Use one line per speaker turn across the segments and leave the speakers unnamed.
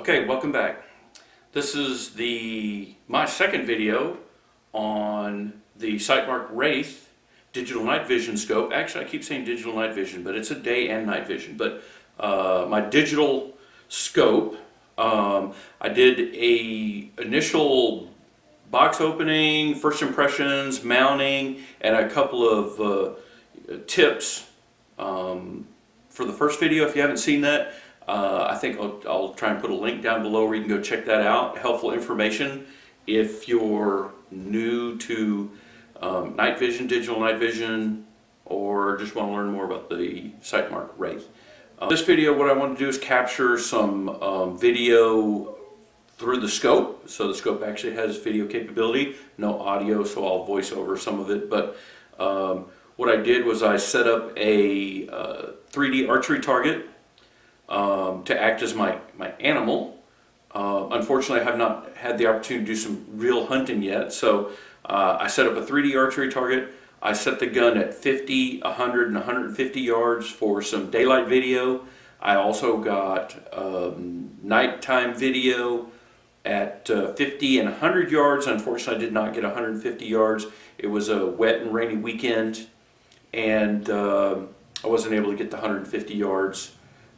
Okay, welcome back. This is my second video on the Sightmark Wraith digital night vision scope. Actually, I keep saying digital night vision, but it's a day and night vision. But my digital scope, I did a initial box opening, first impressions, mounting, and a couple of tips for the first video. If you haven't seen that, I think I'll try and put a link down below where you can go check that out. Helpful information if you're new to night vision, digital night vision, or just want to learn more about the Sightmark Wraith. This video, what I want to do is capture some video through the scope. So the scope actually has video capability, no audio, so I'll voice over some of it. But what I did was I set up a 3D archery target to act as my animal. Unfortunately, I have not had the opportunity to do some real hunting yet, so I set up a 3D archery target. I set the gun at 50, 100, and 150 yards for some daylight video. I also got nighttime video at 50 and 100 yards. Unfortunately, I did not get 150 yards. It was a wet and rainy weekend, and I wasn't able to get the 150 yards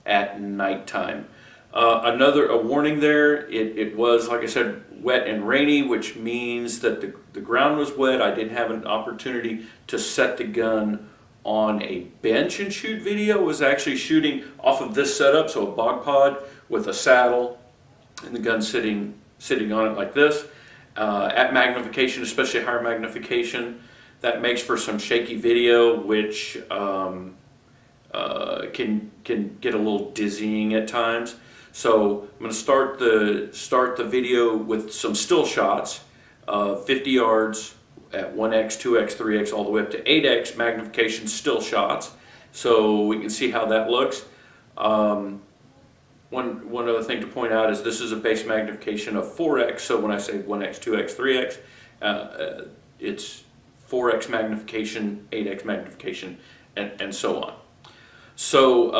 at nighttime. A warning there, it was, like I said, wet and rainy, which means that the ground was wet. I didn't have an opportunity to set the gun on a bench and shoot video. I was actually shooting off of this setup, so a bog pod with a saddle and the gun sitting on it like this. At magnification, especially higher magnification, that makes for some shaky video, which can get a little dizzying at times. So I'm going to start the video with some still shots, 50 yards at 1x, 2x, 3x, all the way up to 8x magnification still shots, so we can see how that looks. One other thing to point out is this is a base magnification of 4x, so when I say 1x, 2x, 3x, it's 4x magnification, 8x magnification, and so on. So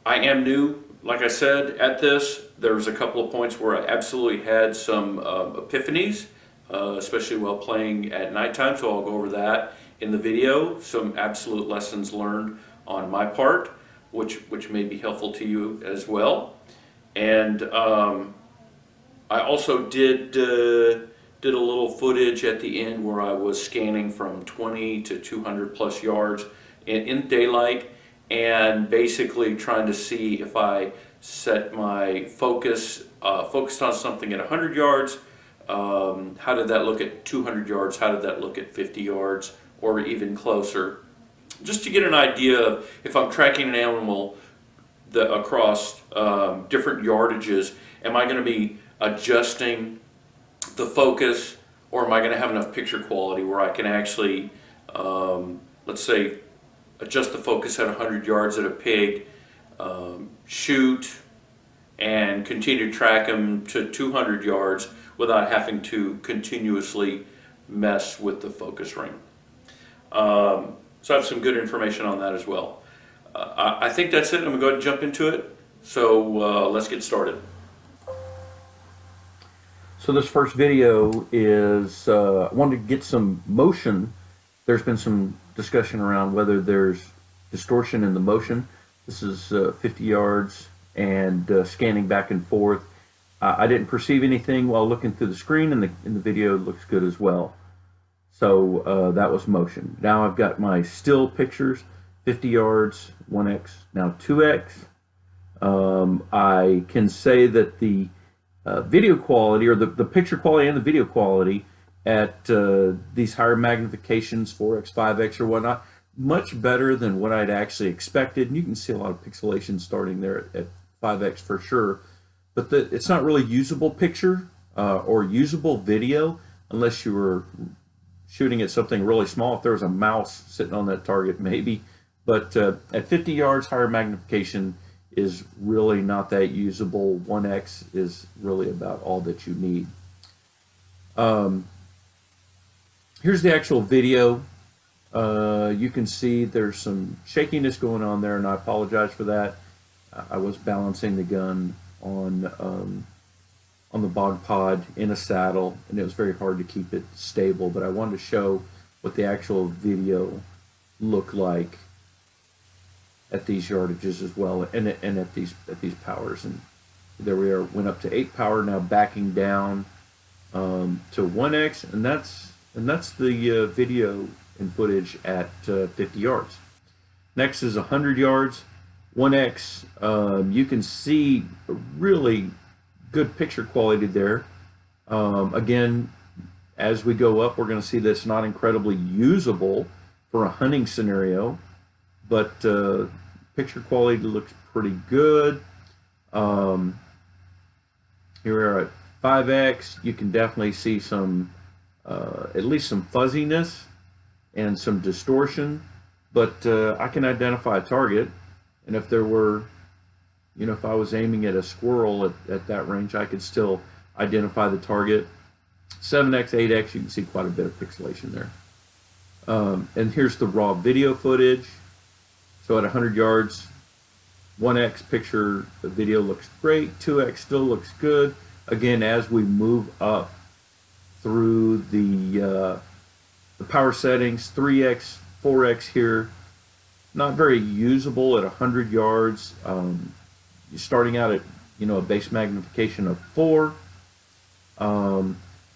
I am new, like I said, at this. There was a couple of points where I absolutely had some epiphanies, especially while playing at nighttime, so I'll go over that in the video. Some absolute lessons learned on my part, which may be helpful to you as well. And I also did a little footage at the end where I was scanning from 20 to 200 plus yards in daylight, and basically trying to see if I set my focused on something at 100 yards, how did that look at 200 yards, how did that look at 50 yards, or even closer, just to get an idea of if I'm tracking an animal across different yardages, am I going to be adjusting the focus, or am I going to have enough picture quality where I can actually, let's say, adjust the focus at 100 yards at a pig, shoot, and continue to track them to 200 yards without having to continuously mess with the focus ring. So I have some good information on that as well. I think that's it. I'm going to go ahead and jump into it. So let's get started. So this first video is, I wanted to get some motion. There's been some discussion around whether there's distortion in the motion. This is 50 yards and scanning back and forth. I didn't perceive anything while looking through the screen, and in the video it looks good as well. So that was motion. Now I've got my still pictures, 50 yards, 1x, now 2x. I can say that the video quality, or the picture quality and the video quality at these higher magnifications, 4x, 5x, or whatnot, much better than what I'd actually expected. And you can see a lot of pixelation starting there at 5x for sure. But it's not really usable picture or usable video unless you were shooting at something really small. If there was a mouse sitting on that target, maybe. But at 50 yards, higher magnification is really not that usable. 1x is really about all that you need. Here's the actual video. You can see there's some shakiness going on there, and I apologize for that. I was balancing the gun
on the bog pod in a saddle, and it was very hard to keep it stable. But I wanted to show what the actual video looked like at these yardages as well, and at these powers. And there we are, went up to 8 power, now backing down to 1x, and that's the video and footage at 50 yards. Next is 100 yards, 1x. You can see really good picture quality there. Again, as we go up, we're going to see that it's not incredibly usable for a hunting scenario, but picture quality looks pretty good. Here we are at 5x. You can definitely see some, at least some fuzziness and some distortion, but I can identify a target, and if there were, you know, if I was aiming at a squirrel at that range, I could still identify the target. 7x, 8x, you can see quite a bit of pixelation there. And here's the raw video footage. So at 100 yards, 1x picture, the video looks great. 2x still looks good. Again, as we move up through the power settings, 3x, 4x here, not very usable at 100 yards. You're starting out at, you know, a base magnification of 4.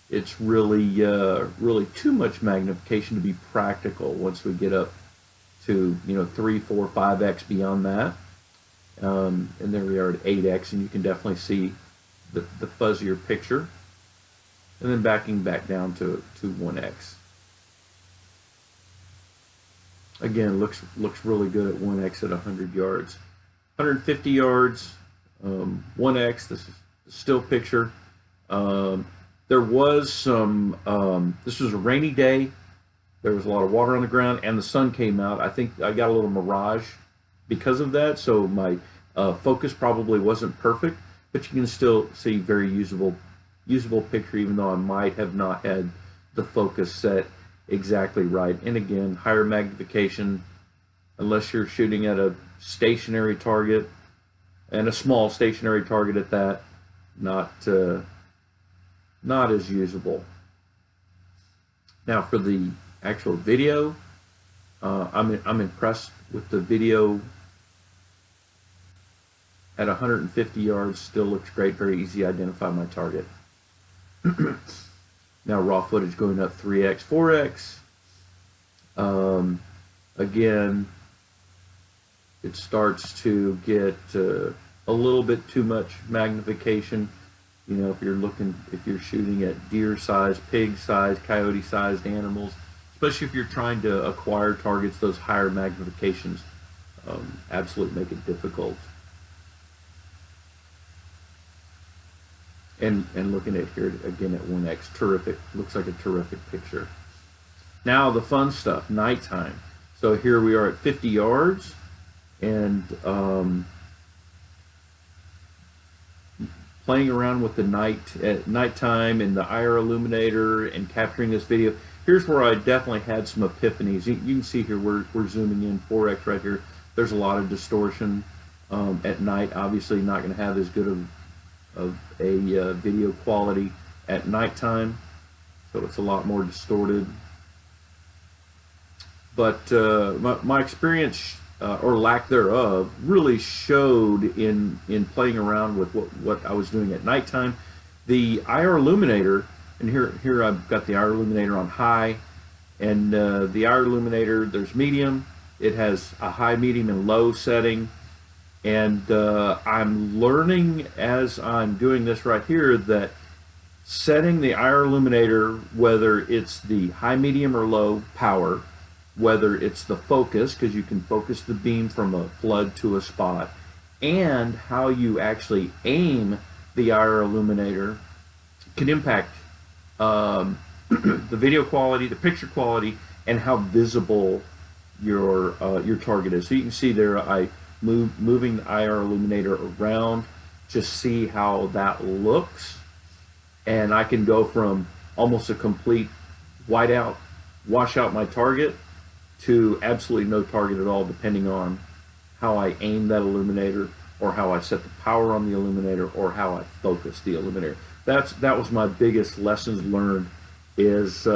It's really really too much magnification to be practical once we get up to, you know, 3, 4, 5x beyond that. And there we are at 8x, and you can definitely see the fuzzier picture. And then backing back down to 1x. Again, looks really good at 1x at 100 yards. 150 yards, 1x, this is a still picture. There was some, this was a rainy day. There was a lot of water on the ground, and the sun came out. I think I got a little mirage because of that, so my focus probably wasn't perfect, but you can still see very usable picture, even though I might have not had the focus set exactly right. And again, higher magnification, unless you're shooting at a stationary target, and a small stationary target at that, not as usable. Now for the actual video, I'm impressed with the video at 150 yards. Still looks great, very easy to identify my target. Now raw footage going up 3x, 4x. Again, it starts to get a little bit too much magnification. You know, if you're shooting at deer-sized, pig-sized, coyote-sized animals, especially if you're trying to acquire targets, those higher magnifications absolutely make it difficult. And looking at here again at 1x, terrific. Looks like a terrific picture. Now the fun stuff, nighttime. So here we are at 50 yards, and playing around with the nighttime and the IR illuminator and capturing this video. Here's where I definitely had some epiphanies. You can see here we're zooming in 4x right here. There's a lot of distortion at night. Obviously not going to have as good of a video quality at nighttime, so it's a lot more distorted. But my experience or lack thereof really showed in playing around with what I was doing at nighttime. The IR illuminator, and here I've got the IR illuminator on high, and the IR illuminator, there's medium. It has a high, medium, and low setting. And I'm learning as I'm doing this right here that setting the IR illuminator, whether it's the high, medium, or low power, whether it's the focus, because you can focus the beam from a flood to a spot, and how you actually aim the IR illuminator can impact the video quality, the picture quality, and how visible your target is. So you can see there, I moving the IR illuminator around to see how that looks, and I can go from almost a complete whiteout, wash out my target, to absolutely no target at all, depending on how I aim that illuminator or how I set the power on the illuminator, or how I focus the illuminator. That was my biggest lessons learned, is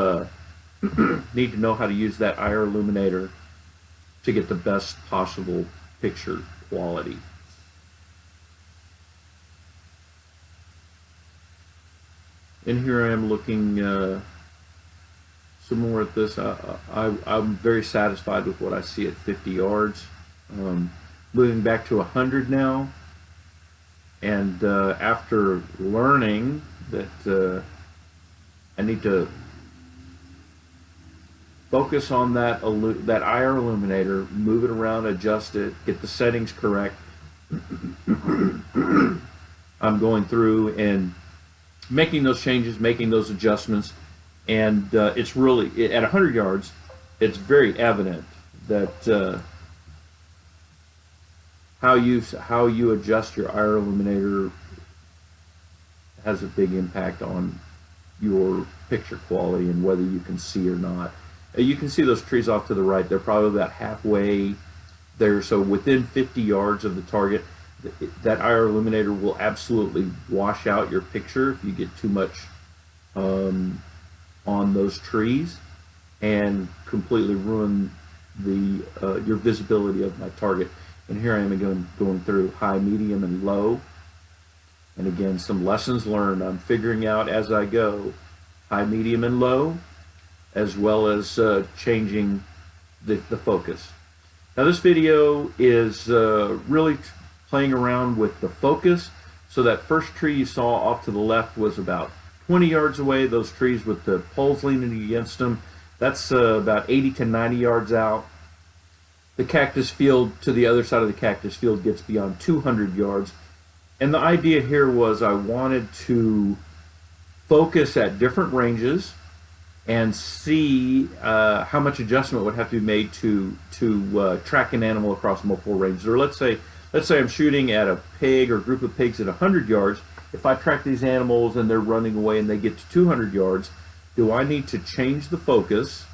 need to know how to use that IR illuminator to get the best possible picture quality. And here I am looking some more at this. I'm very satisfied with what I see at 50 yards. Moving back to 100 now, and after learning that I need to focus on that IR illuminator, move it around, adjust it, get the settings correct. I'm going through and making those changes, making those adjustments, and it's really, at 100 yards, it's very evident that how you adjust your IR illuminator has a big impact on your picture quality and whether you can see or not. You can see those trees off to the right. They're probably about halfway there, so within 50 yards of the target, that IR illuminator will absolutely wash out your picture if you get too much on those trees, and completely ruin your visibility of my target. And here I am again going through high, medium, and low. And again, some lessons learned. I'm figuring out as I go, high, medium, and low, as well as changing the focus. Now this video is really playing around with the focus. So that first tree you saw off to the left was about 20 yards away. Those trees with the poles leaning against them, that's about 80 to 90 yards out. The cactus field to the other side of the cactus field gets beyond 200 yards. And the idea here was I wanted to focus at different ranges and see how much adjustment would have to be made to track an animal across multiple ranges. Or let's say I'm shooting at a pig or group of pigs at 100 yards. If I track these animals and they're running away and they get to 200 yards, do I need to change the focus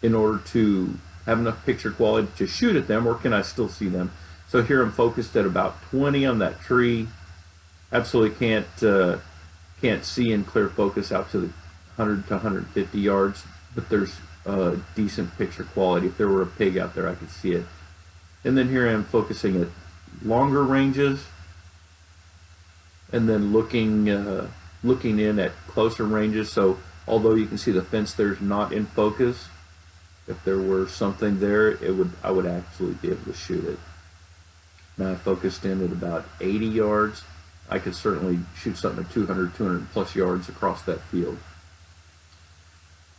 in order to have enough picture quality to shoot at them, or can I still see them? So here I'm focused at about 20 on that tree. Absolutely can't see in clear focus out to the 100 to 150 yards, but there's decent picture quality. If there were a pig out there, I could see it. And then here I am focusing at longer ranges, and then looking in at closer ranges. So although you can see the fence there's not in focus, if there were something there, I would absolutely be able to shoot it. Now I focused in at about 80 yards. I could certainly shoot something at 200 plus yards across that field.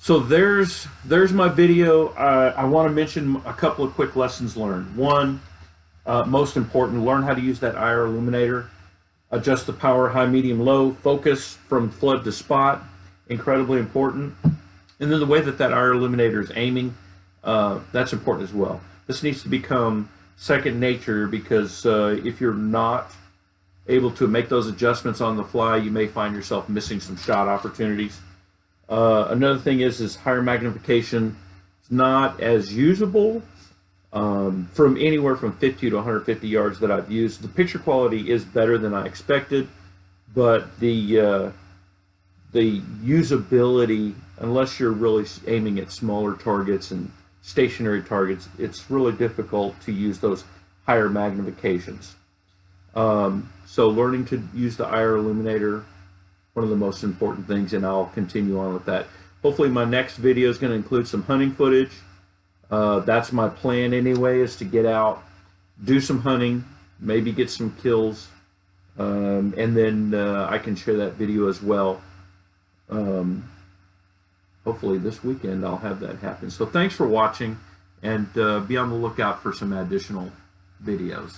So there's my video. I want to mention a couple of quick lessons learned. One, most important, learn how to use that IR illuminator. Adjust the power, high, medium, low. Focus from flood to spot, incredibly important. And then the way that IR illuminator is aiming, that's important as well. This needs to become second nature, because if you're not able to make those adjustments on the fly, you may find yourself missing some shot opportunities. Another thing is higher magnification is not as usable from anywhere from 50 to 150 yards that I've used. The picture quality is better than I expected, but the usability, unless you're really aiming at smaller targets and stationary targets, it's really difficult to use those higher magnifications. So learning to use the IR illuminator, one of the most important things, and I'll continue on with that. Hopefully my next video is going to include some hunting footage. That's my plan anyway, is to get out, do some hunting, maybe get some kills, and then I can share that video as well. Hopefully this weekend I'll have that happen. So thanks for watching, and be on the lookout for some additional videos.